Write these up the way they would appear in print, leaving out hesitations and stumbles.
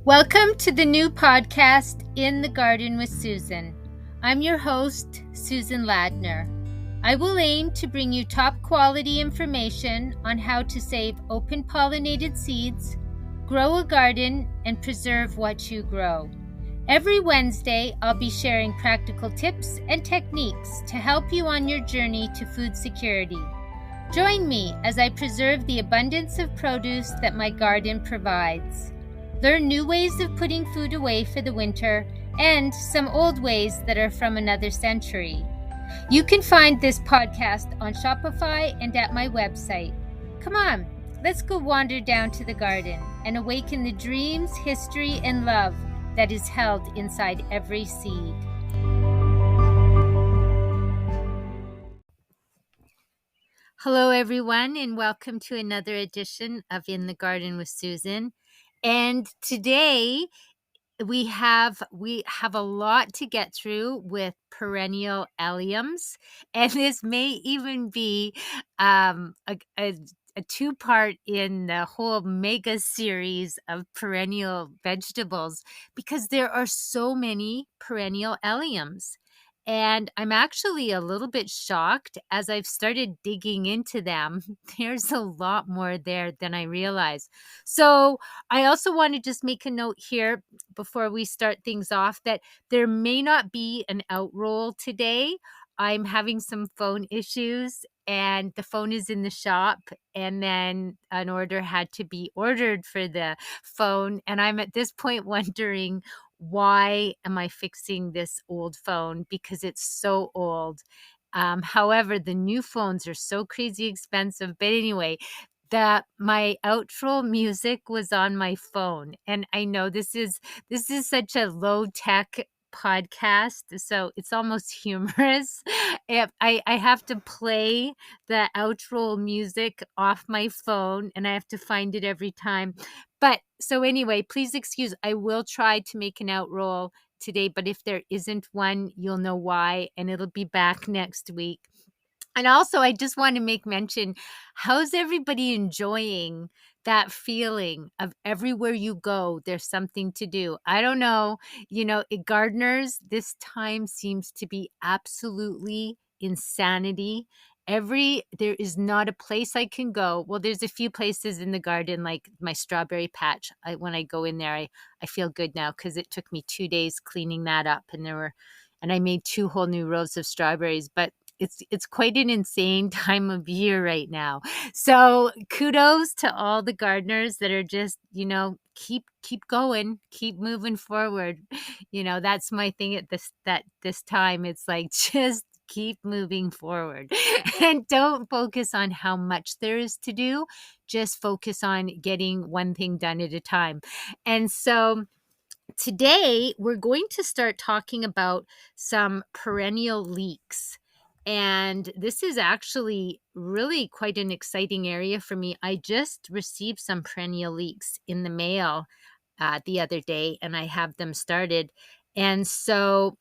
Welcome to the new podcast, In the Garden with Susan. I'm your host, Susan Ladner. I will aim to bring you top quality information on how to save open pollinated seeds, grow a garden, and preserve what you grow. Every Wednesday, I'll be sharing practical tips and techniques to help you on your journey to food security. Join me as I preserve the abundance of produce that my garden provides. Learn new ways of putting food away for the winter and some old ways that are from another century. You can find this podcast on Shopify and at my website. Come on, let's go wander down to the garden and awaken the dreams, history, and love that is held inside every seed. Hello, everyone, and welcome to another edition of In the Garden with Susan. And today we have a lot to get through with perennial alliums, and this may even be a two-part in the whole mega series of perennial vegetables, because there are so many perennial alliums. And I'm actually a little bit shocked as I've started digging into them. There's a lot more there than I realized. So I also want to just make a note here before we start things off that there may not be an outroll today. I'm having some phone issues and the phone is in the shop, and then an order had to be ordered for the phone. And I'm at this point wondering, why am I fixing this old phone? Because it's so old. However, the new phones are so crazy expensive. But anyway, my outro music was on my phone, and I know this is such a low tech podcast, so it's almost humorous. If I have to play the outro music off my phone, and I have to find it every time. But so anyway, please excuse. I will try to make an outroll today, but if there isn't one, you'll know why, and it'll be back next week. And also, I just want to make mention, how's everybody enjoying that feeling of everywhere you go, there's something to do? I don't know, gardeners, this time seems to be absolutely insanity. There is not a place I can go. Well, there's a few places in the garden, like my strawberry patch. When I go in there, I feel good now because it took me 2 days cleaning that up, and I made 2 whole new rows of strawberries. But it's quite an insane time of year right now. So kudos to all the gardeners that are just, keep going, keep moving forward. That's my thing at this time. It's like, just keep moving forward and don't focus on how much there is to do. Just focus on getting one thing done at a time. And so today we're going to start talking about some perennial leeks. And this is actually really quite an exciting area for me. I just received some perennial leeks in the mail the other day, and I have them started. And so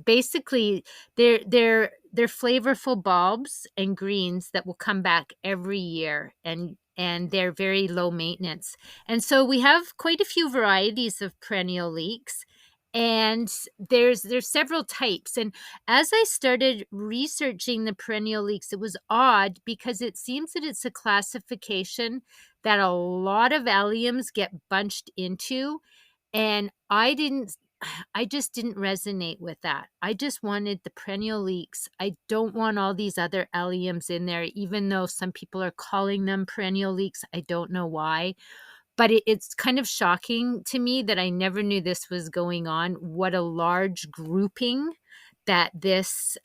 basically, they're flavorful bulbs and greens that will come back every year, and they're very low maintenance. And so we have quite a few varieties of perennial leeks, and there's several types. And as I started researching the perennial leeks, it was odd because it seems that it's a classification that a lot of alliums get bunched into, and I just didn't resonate with that. I just wanted the perennial leeks. I don't want all these other alliums in there, even though some people are calling them perennial leeks. I don't know why. But it's kind of shocking to me that I never knew this was going on. What a large grouping that this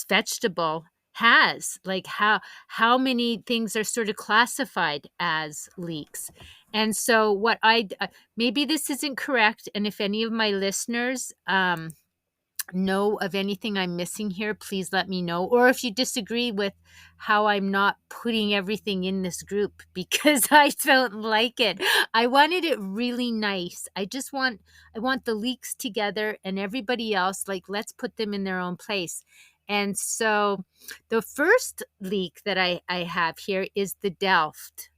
vegetable has. Like how many things are sort of classified as leeks. And so what maybe this isn't correct, and if any of my listeners know of anything I'm missing here, please let me know. Or if you disagree with how I'm not putting everything in this group, because I don't like it. I wanted it really nice. I want the leeks together, and everybody else, like, let's put them in their own place. And so the first leek that I have here is the Delft.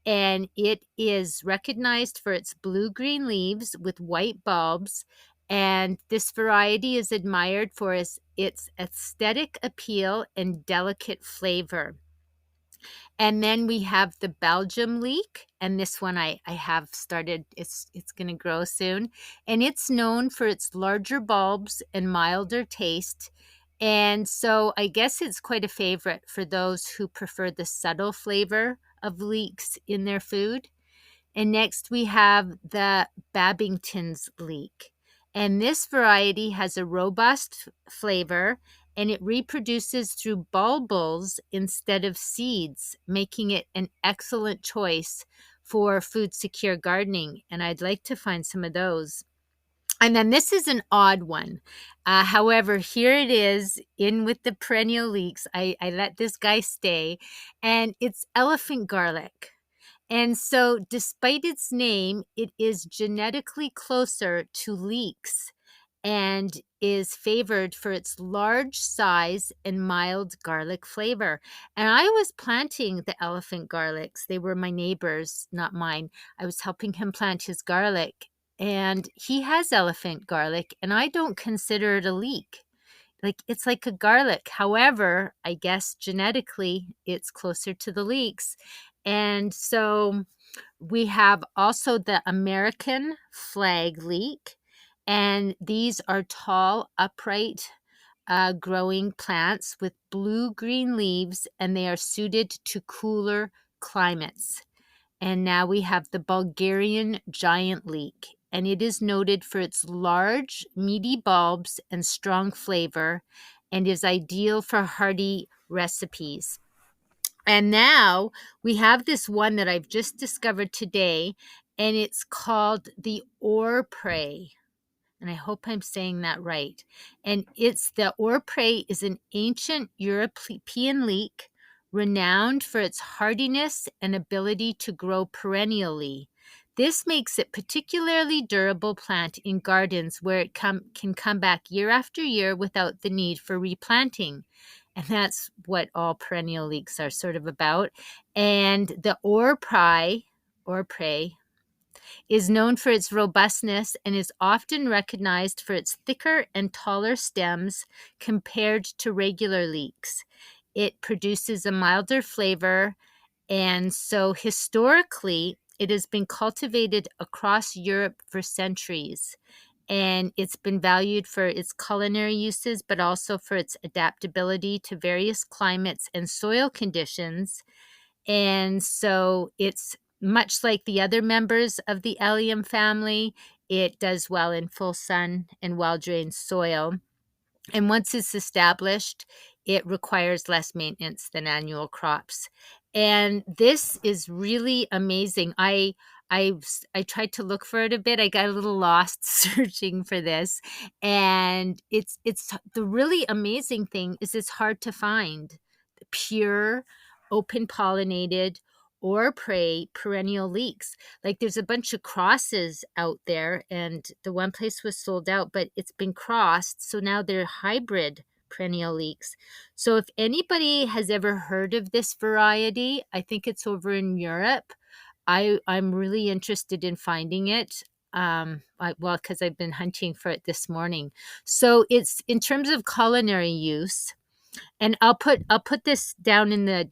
and it is recognized for its blue-green leaves with white bulbs. And this variety is admired for its aesthetic appeal and delicate flavor. And then we have the Belgium Leek, and this one I have started. It's going to grow soon, and it's known for its larger bulbs and milder taste. And so I guess it's quite a favorite for those who prefer the subtle flavor of leeks in their food. And next we have the Babington's leek. And this variety has a robust flavor and it reproduces through bulbils instead of seeds, making it an excellent choice for food secure gardening. And I'd like to find some of those. And then this is an odd one. However, here it is in with the perennial leeks. I let this guy stay, and it's elephant garlic. And so, despite its name, it is genetically closer to leeks and is favored for its large size and mild garlic flavor. And I was planting the elephant garlics. They were my neighbor's, not mine. I was helping him plant his garlic, and he has elephant garlic, and I don't consider it a leek. Like it's like a garlic. However, I guess genetically it's closer to the leeks. And so we have also the American flag leek, and these are tall, upright, growing plants with blue-green leaves, and they are suited to cooler climates. And now we have the Bulgarian giant leek, and it is noted for its large, meaty bulbs and strong flavor, and is ideal for hearty recipes. And now we have this one that I've just discovered today, and it's called the Oerprei. And I hope I'm saying that right. And it's the Oerprei is an ancient European leek renowned for its hardiness and ability to grow perennially. This makes it particularly durable plant in gardens where it can come back year after year without the need for replanting. And that's what all perennial leeks are sort of about. And the Oerprei, is known for its robustness and is often recognized for its thicker and taller stems compared to regular leeks. It produces a milder flavor, and so historically, it has been cultivated across Europe for centuries. And it's been valued for its culinary uses, but also for its adaptability to various climates and soil conditions. And so it's much like the other members of the Allium family. It does well in full sun and well-drained soil. And once it's established, it requires less maintenance than annual crops. And this is really amazing. I tried to look for it a bit. I got a little lost searching for this. And it's the really amazing thing is it's hard to find. Pure, open pollinated Oerprei perennial leeks. Like there's a bunch of crosses out there, and the one place was sold out, but it's been crossed. So now they're hybrid perennial leeks. So if anybody has ever heard of this variety, I think it's over in Europe. I'm really interested in finding it. Because I've been hunting for it this morning. So it's in terms of culinary use, and I'll put this down in the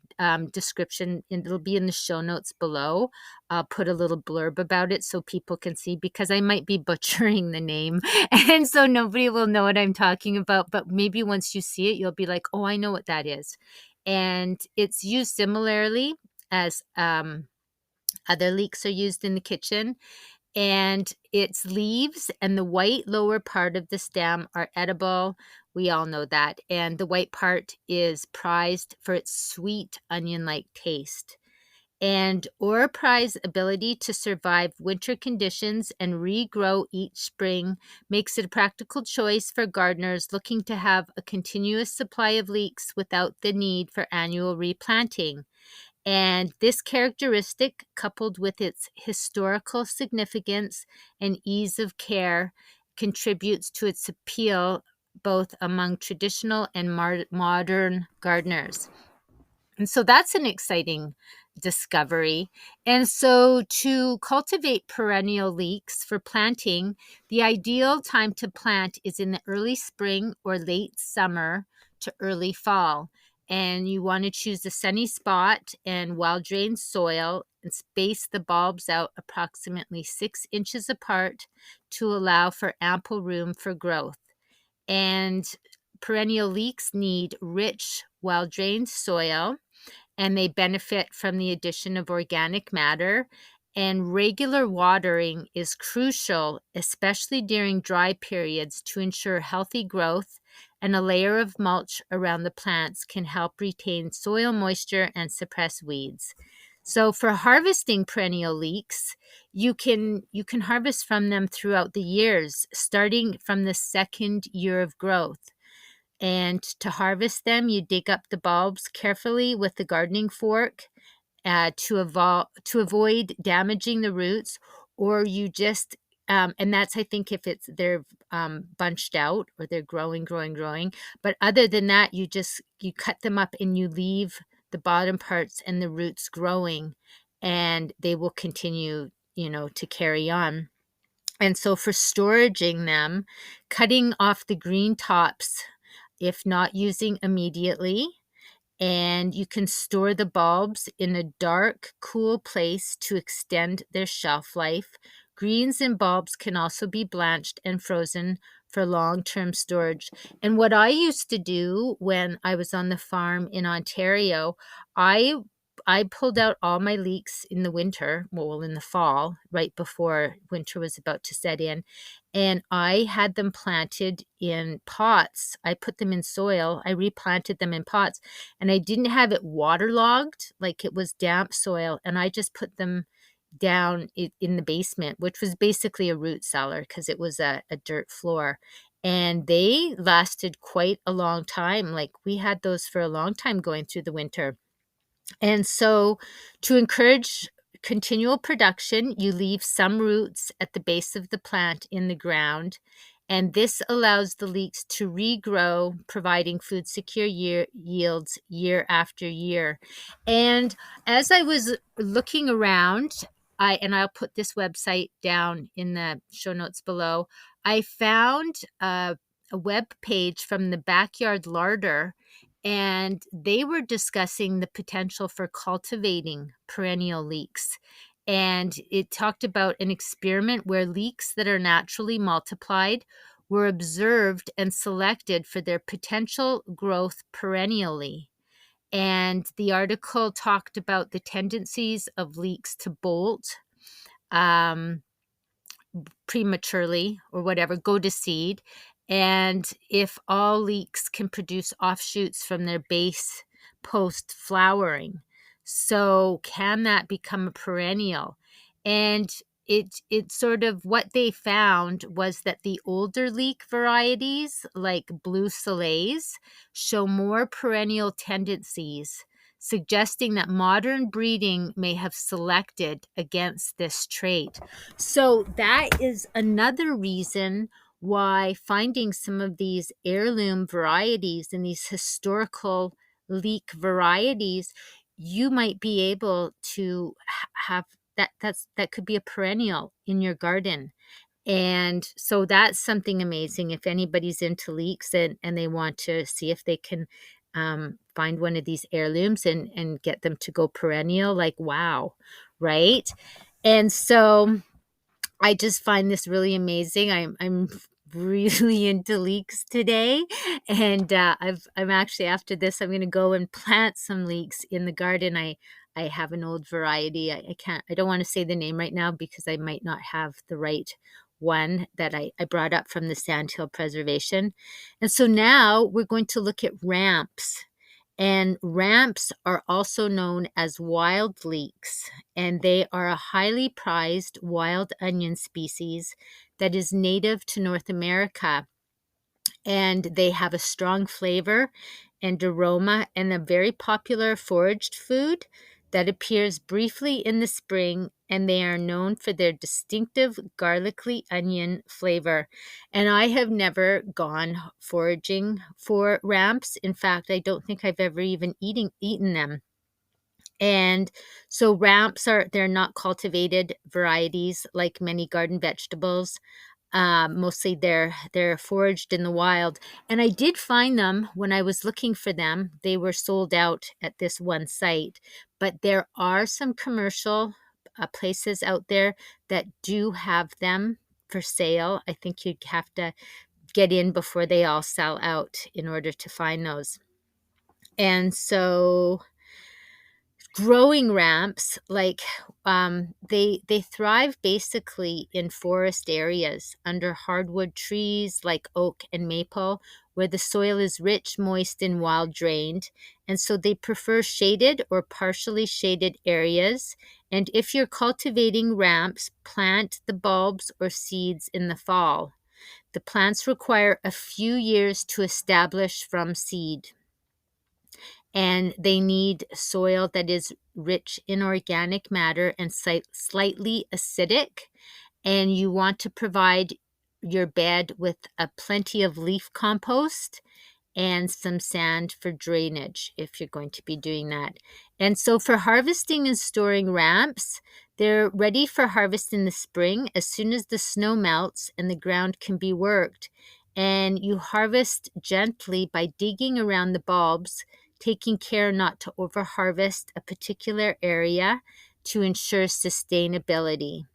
description, and it'll be in the show notes below. I'll put a little blurb about it so people can see, because I might be butchering the name, and so nobody will know what I'm talking about. But maybe once you see it, you'll be like, "Oh, I know what that is." And it's used similarly as other leeks are used in the kitchen. And its leaves and the white lower part of the stem are edible. We all know that. And the white part is prized for its sweet onion-like taste. And Oerprei's ability to survive winter conditions and regrow each spring makes it a practical choice for gardeners looking to have a continuous supply of leeks without the need for annual replanting. And this characteristic, coupled with its historical significance and ease of care, contributes to its appeal both among traditional and modern gardeners. And so that's an exciting discovery. And so to cultivate perennial leeks for planting, the ideal time to plant is in the early spring or late summer to early fall. And you want to choose a sunny spot and well-drained soil and space the bulbs out approximately 6 inches apart to allow for ample room for growth. And perennial leeks need rich, well-drained soil, and they benefit from the addition of organic matter. And regular watering is crucial, especially during dry periods, to ensure healthy growth, and a layer of mulch around the plants can help retain soil moisture and suppress weeds. So for harvesting perennial leeks, you can harvest from them throughout the years, starting from the second year of growth. And to harvest them, you dig up the bulbs carefully with the gardening fork to avoid damaging the roots, or you just and that's, I think, if they're bunched out or they're growing. But other than that, you cut them up and you leave the bottom parts and the roots growing, and they will continue, to carry on. And so for storaging them, cutting off the green tops, if not using immediately, and you can store the bulbs in a dark, cool place to extend their shelf life. Greens and bulbs can also be blanched and frozen for long-term storage. And what I used to do when I was on the farm in Ontario, I pulled out all my leeks in the winter, well, in the fall, right before winter was about to set in, and I had them planted in pots. I put them in soil. I replanted them in pots, and I didn't have it waterlogged, like it was damp soil, and I just put them down in the basement, which was basically a root cellar because it was a dirt floor. And they lasted quite a long time. Like, we had those for a long time going through the winter. And so to encourage continual production, you leave some roots at the base of the plant in the ground, and this allows the leeks to regrow, providing food secure yields year after year. And as I was looking around, I'll put this website down in the show notes below, I found a web page from the Backyard Larder, and they were discussing the potential for cultivating perennial leeks. And it talked about an experiment where leeks that are naturally multiplied were observed and selected for their potential growth perennially. And the article talked about the tendencies of leeks to bolt prematurely or whatever, go to seed, and if all leeks can produce offshoots from their base post flowering. So can that become a perennial? And it sort of, what they found was that the older leek varieties like Blue Soleils show more perennial tendencies, suggesting that modern breeding may have selected against this trait. So that is another reason why finding some of these heirloom varieties and these historical leek varieties, you might be able to have that could be a perennial in your garden. And so that's something amazing. If anybody's into leeks and they want to see if they can find one of these heirlooms and get them to go perennial, like, wow, right? And so I just find this really amazing. I'm really into leeks today, and I'm actually, after this, I'm going to go and plant some leeks in the garden. I have an old variety. I don't want to say the name right now because I might not have the right one that I brought up from the Sandhill Preservation. And so now we're going to look at ramps. And ramps are also known as wild leeks, and they are a highly prized wild onion species that is native to North America. And they have a strong flavor and aroma, and a very popular foraged food that appears briefly in the spring, and they are known for their distinctive garlicky onion flavor. And I have never gone foraging for ramps. In fact, I don't think I've ever even eaten them. And so ramps they're not cultivated varieties like many garden vegetables. Mostly they're foraged in the wild. And I did find them when I was looking for them. They were sold out at this one site, but there are some commercial places out there that do have them for sale. I think you'd have to get in before they all sell out in order to find those. And so growing ramps, like they thrive basically in forest areas under hardwood trees like oak and maple, where the soil is rich, moist, and well drained. And so they prefer shaded or partially shaded areas. And if you're cultivating ramps, plant the bulbs or seeds in the fall. The plants require a few years to establish from seed, and they need soil that is rich in organic matter and slightly acidic. And you want to provide your bed with a plenty of leaf compost and some sand for drainage if you're going to be doing that. And so for harvesting and storing ramps, they're ready for harvest in the spring as soon as the snow melts and the ground can be worked. And you harvest gently by digging around the bulbs, taking care not to overharvest a particular area to ensure sustainability.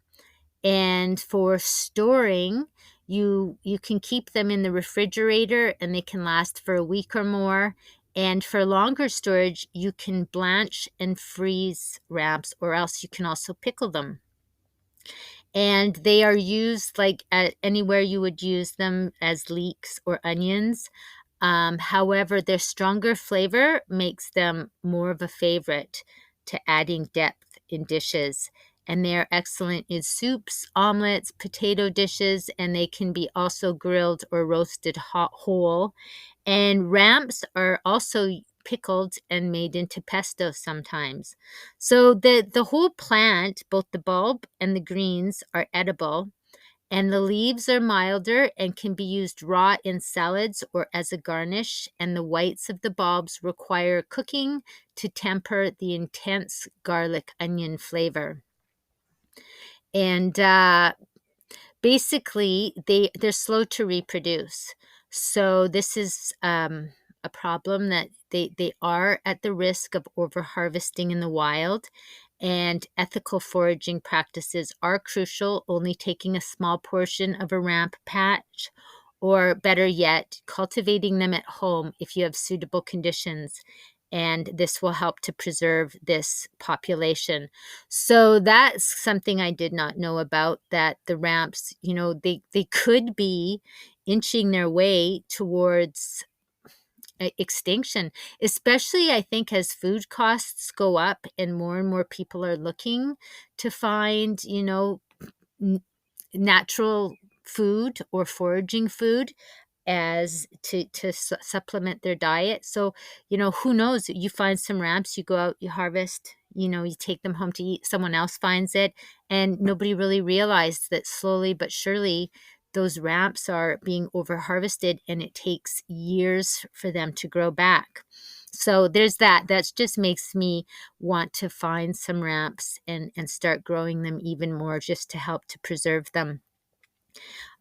And for storing, you can keep them in the refrigerator and they can last for a week or more. And for longer storage, you can blanch and freeze ramps, or else you can also pickle them. And they are used like anywhere you would use them as leeks or onions. However, their stronger flavor makes them more of a favorite to adding depth in dishes. And they're excellent in soups, omelets, potato dishes, and they can be also grilled or roasted whole. And ramps are also pickled and made into pesto sometimes. So the whole plant, both the bulb and the greens, are edible, and the leaves are milder and can be used raw in salads or as a garnish. And the whites of the bulbs require cooking to temper the intense garlic onion flavor. And basically, they're slow to reproduce. So this is a problem that they are at the risk of overharvesting in the wild. And ethical foraging practices are crucial, only taking a small portion of a ramp patch, or better yet, cultivating them at home if you have suitable conditions. And this will help to preserve this population. So that's something I did not know about, that the ramps, they could be inching their way towards extinction, especially I think as food costs go up and more people are looking to find, natural food or foraging food as to supplement their diet. So, who knows? You find some ramps, you go out, you harvest, you take them home to eat, someone else finds it, and nobody really realized that slowly but surely those ramps are being over harvested and it takes years for them to grow back. So there's that. That just makes me want to find some ramps and start growing them even more, just to help to preserve them.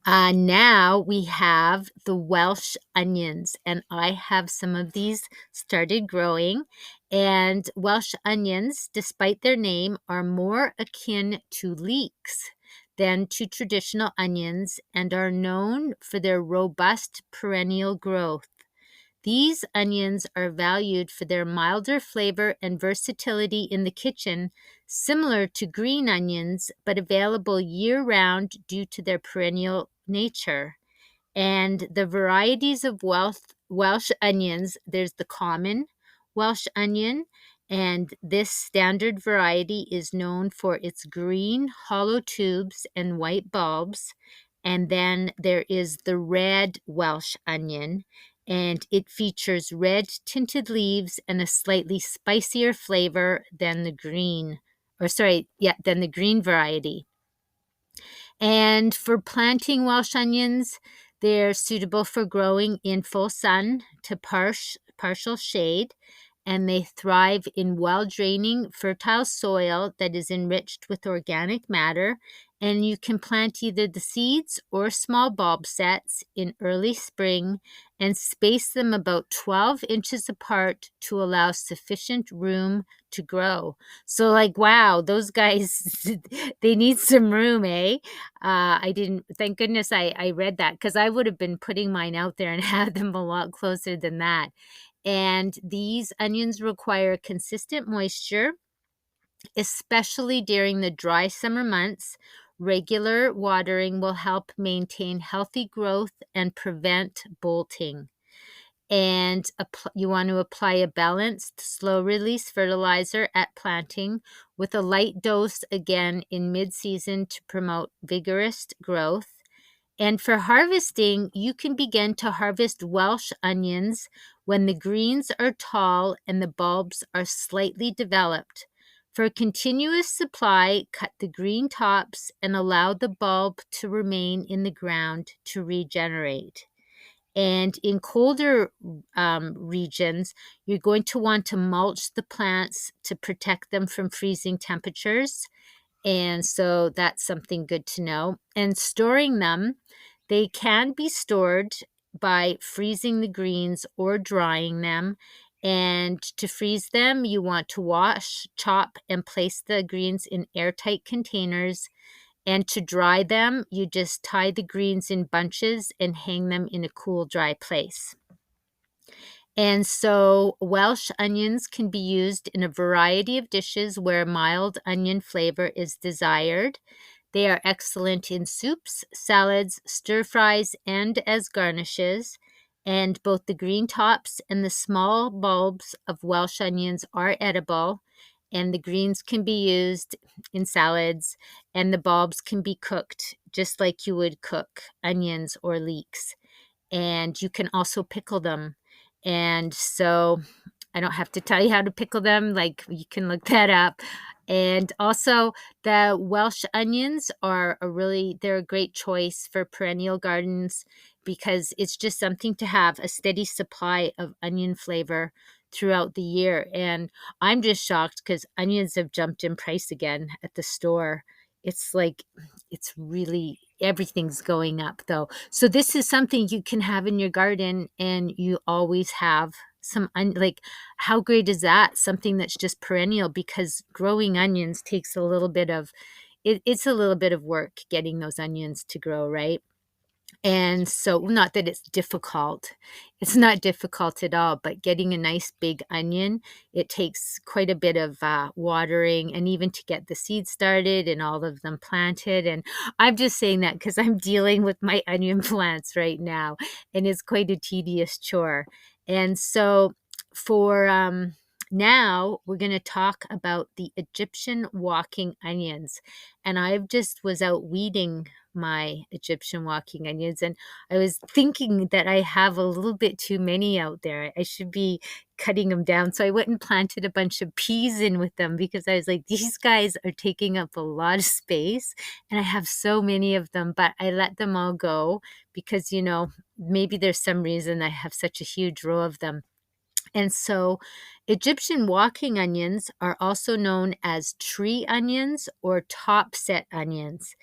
Now we have the Welsh onions, and I have some of these started growing. And Welsh onions, despite their name, are more akin to leeks than to traditional onions and are known for their robust perennial growth. These onions are valued for their milder flavor and versatility in the kitchen, similar to green onions, but available year-round due to their perennial nature. And the varieties of Welsh onions, there's the common Welsh onion, and this standard variety is known for its green, hollow tubes and white bulbs. And then there is the red Welsh onion, and it features red tinted leaves and a slightly spicier flavor than the green, than the green variety. And for planting Welsh onions, they're suitable for growing in full sun to partial shade. and they thrive in well-draining, fertile soil that is enriched with organic matter. And you can plant either the seeds or small bulb sets in early spring and space them about 12 inches apart to allow sufficient room to grow. So like, wow, those guys, they need some room, eh? I didn't, thank goodness I read that, because I would have been putting mine out there and had them a lot closer than that. And these onions require consistent moisture, especially during the dry summer months. Regular watering will help maintain healthy growth and prevent bolting. And you want to apply a balanced, slow-release fertilizer at planting with a light dose again in mid-season to promote vigorous growth. And for harvesting, you can begin to harvest Welsh onions when the greens are tall and the bulbs are slightly developed. For a continuous supply, cut the green tops and allow the bulb to remain in the ground to regenerate. And in colder regions, you're going to want to mulch the plants to protect them from freezing temperatures. And so that's something good to know. And storing them, they can be stored by freezing the greens or drying them. And to freeze them, you want to wash, chop, and place the greens in airtight containers. And to dry them, you just tie the greens in bunches and hang them in a cool, dry place. And so Welsh onions can be used in a variety of dishes where mild onion flavor is desired. They are excellent in soups, salads, stir fries, and as garnishes. And both the green tops and the small bulbs of Welsh onions are edible. And the greens can be used in salads, and the bulbs can be cooked just like you would cook onions or leeks. And you can also pickle them. And so I don't have to tell you how to pickle them, like you can look that up. And also the Welsh onions are they're a great choice for perennial gardens because it's just something to have a steady supply of onion flavor throughout the year. And I'm just shocked because onions have jumped in price again at the store. It's like, it's really, everything's going up though. So this is something you can have in your garden and you always have some, like, how great is that? Something that's just perennial, because growing onions takes a little bit of, it's a little bit of work getting those onions to grow, right? And so, not that it's difficult, it's not difficult at all, but getting a nice big onion, it takes quite a bit of watering, and even to get the seeds started and all of them planted. And I'm just saying that because I'm dealing with my onion plants right now, and it's quite a tedious chore. And so for now, we're going to talk about the Egyptian walking onions. And I've just was out weeding my Egyptian walking onions, and I was thinking that I have a little bit too many out there. I should be cutting them down. So I went and planted a bunch of peas in with them because I was like, these guys are taking up a lot of space and I have so many of them, but I let them all go because, you know, maybe there's some reason I have such a huge row of them. And so Egyptian walking onions are also known as tree onions or topset onions.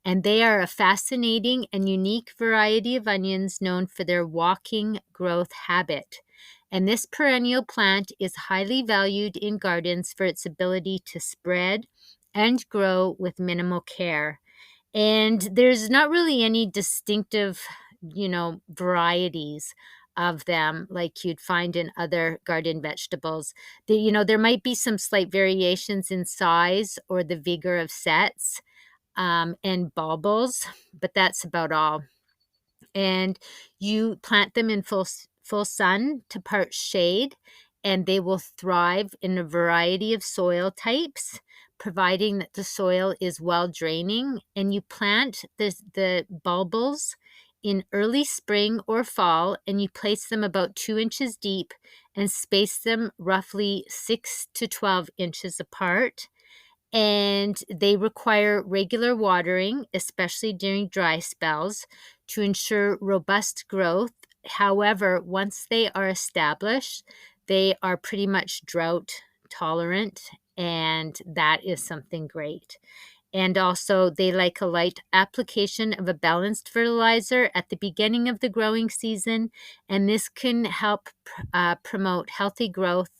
And they are a fascinating and unique variety of onions known for their walking growth habit. And this perennial plant is highly valued in gardens for its ability to spread and grow with minimal care. And there's not really any distinctive, varieties of them like you'd find in other garden vegetables. There might be some slight variations in size or the vigor of sets and bulbils, but that's about all. And you plant them in full sun to part shade, and they will thrive in a variety of soil types, providing that the soil is well draining. And you plant the bulbils in early spring or fall, and you place them about 2 inches deep and space them roughly 6 to 12 inches apart. And they require regular watering, especially during dry spells, to ensure robust growth. However, once they are established, they are pretty much drought tolerant, and that is something great. And also, they like a light application of a balanced fertilizer at the beginning of the growing season, and this can help promote healthy growth.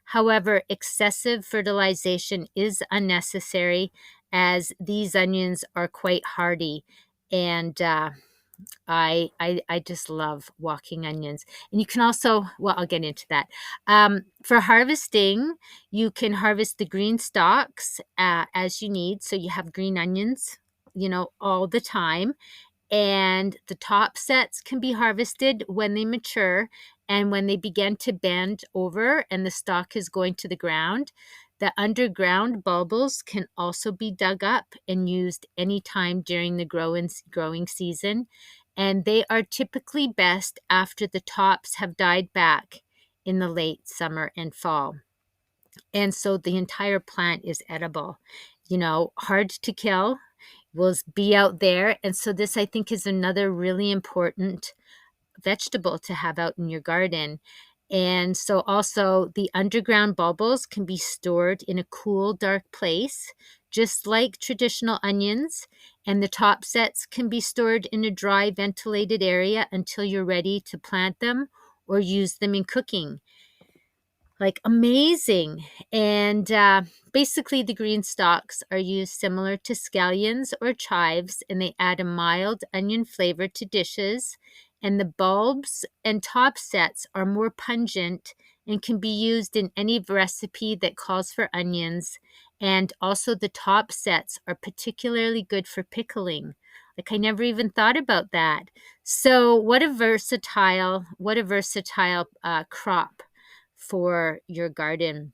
However, excessive fertilization is unnecessary, as these onions are quite hardy, and I just love walking onions. And you can also, well, I'll get into that. For harvesting, you can harvest the green stalks as you need. So you have green onions, all the time. And the top sets can be harvested when they mature and when they begin to bend over and the stalk is going to the ground. The underground bulbils can also be dug up and used anytime during the growing season. And they are typically best after the tops have died back in the late summer and fall. And so the entire plant is edible, hard to kill, will be out there. And so this, I think, is another really important vegetable to have out in your garden. And so also the underground bulbils can be stored in a cool, dark place, just like traditional onions. And the top sets can be stored in a dry, ventilated area until you're ready to plant them or use them in cooking. Like, amazing. And basically, the green stalks are used similar to scallions or chives, and they add a mild onion flavor to dishes. And the bulbs and top sets are more pungent and can be used in any recipe that calls for onions. And also, the top sets are particularly good for pickling. Like, I never even thought about that. So, what a versatile crop for your garden.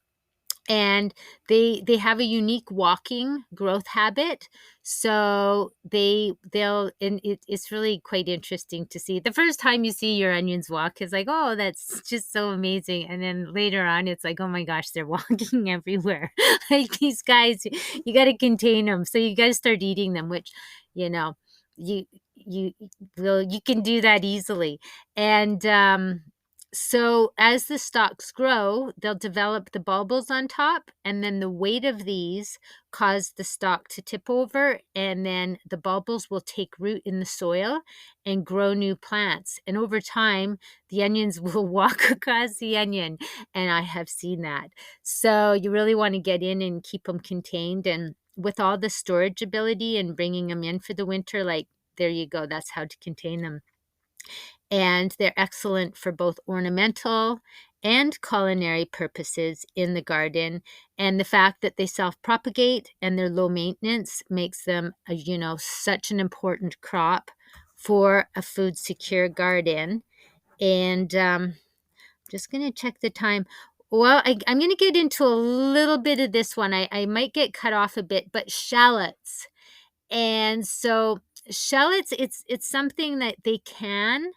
And they have a unique walking growth habit, so it's really quite interesting to see. The first time you see your onions walk, it's like, oh, that's just so amazing. And then later on, it's like, oh my gosh, they're walking everywhere. Like, these guys, you got to contain them, so you got to start eating them, which you you can do that easily. And so as the stalks grow, they'll develop the bulbils on top, and then the weight of these cause the stalk to tip over, and then the bulbils will take root in the soil and grow new plants. And over time, the onions will walk across the onion, and I have seen that. So you really want to get in and keep them contained, and with all the storage ability and bringing them in for the winter, like, there you go, that's how to contain them. And they're excellent for both ornamental and culinary purposes in the garden. And the fact that they self-propagate and they're low maintenance makes them, such an important crop for a food secure garden. And just going to check the time. Well, I'm going to get into a little bit of this one. I might get cut off a bit, but shallots. And so shallots, it's something that they can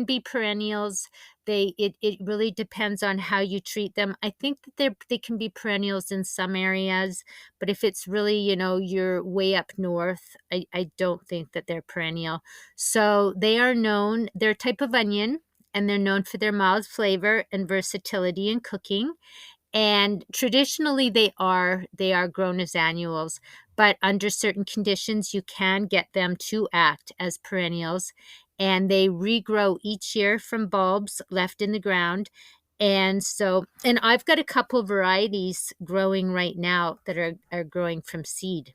be perennials. It really depends on how you treat them. I think that they can be perennials in some areas, but if it's really, you're way up north, I don't think that they're perennial. So they're a type of onion, and they're known for their mild flavor and versatility in cooking. And traditionally they are grown as annuals, but under certain conditions you can get them to act as perennials, and they regrow each year from bulbs left in the ground. And I've got a couple of varieties growing right now that are growing from seed.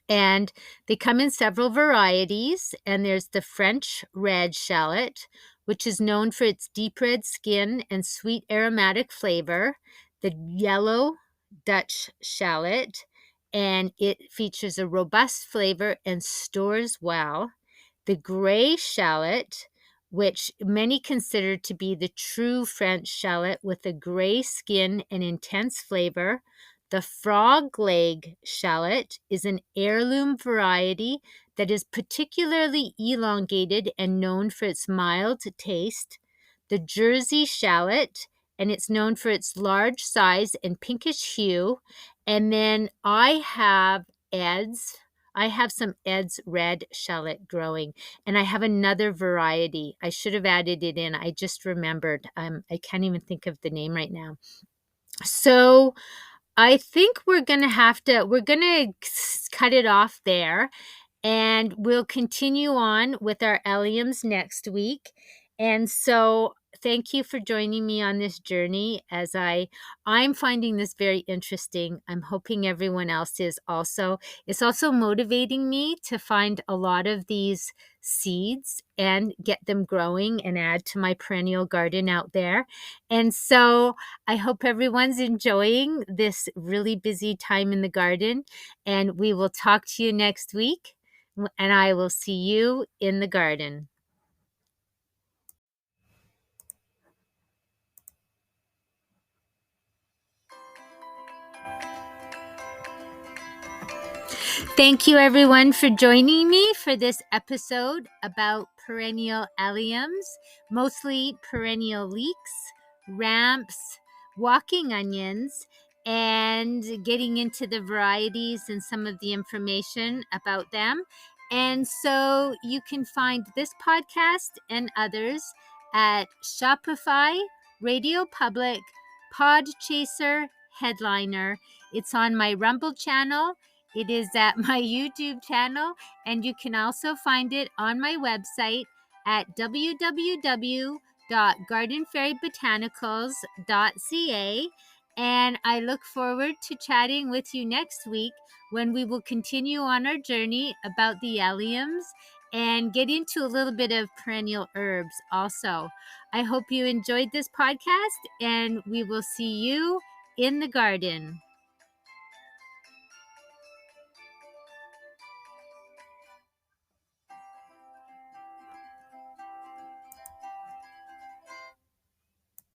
And they come in several varieties, and there's the French red shallot, which is known for its deep red skin and sweet aromatic flavor. The yellow Dutch shallot, and it features a robust flavor and stores well. The gray shallot, which many consider to be the true French shallot with a gray skin and intense flavor. The frog leg shallot is an heirloom variety that is particularly elongated and known for its mild taste. The Jersey shallot, and it's known for its large size and pinkish hue. And then I have I have some Ed's red shallot growing, and I have another variety. I should have added it in. I just remembered. I can't even think of the name right now. So I think we're going to cut it off there, and we'll continue on with our alliums next week. And so thank you for joining me on this journey as I'm finding this very interesting. I'm hoping everyone else is also. It's also motivating me to find a lot of these seeds and get them growing and add to my perennial garden out there. And so I hope everyone's enjoying this really busy time in the garden, and we will talk to you next week, and I will see you in the garden. Thank you, everyone, for joining me for this episode about perennial alliums, mostly perennial leeks, ramps, walking onions, and getting into the varieties and some of the information about them. And so you can find this podcast and others at Shopify, Radio Public, Podchaser, Headliner. It's on my Rumble channel. It is at my YouTube channel, and you can also find it on my website at www.gardenfairybotanicals.ca. And I look forward to chatting with you next week when we will continue on our journey about the alliums and get into a little bit of perennial herbs also. I hope you enjoyed this podcast, and we will see you in the garden.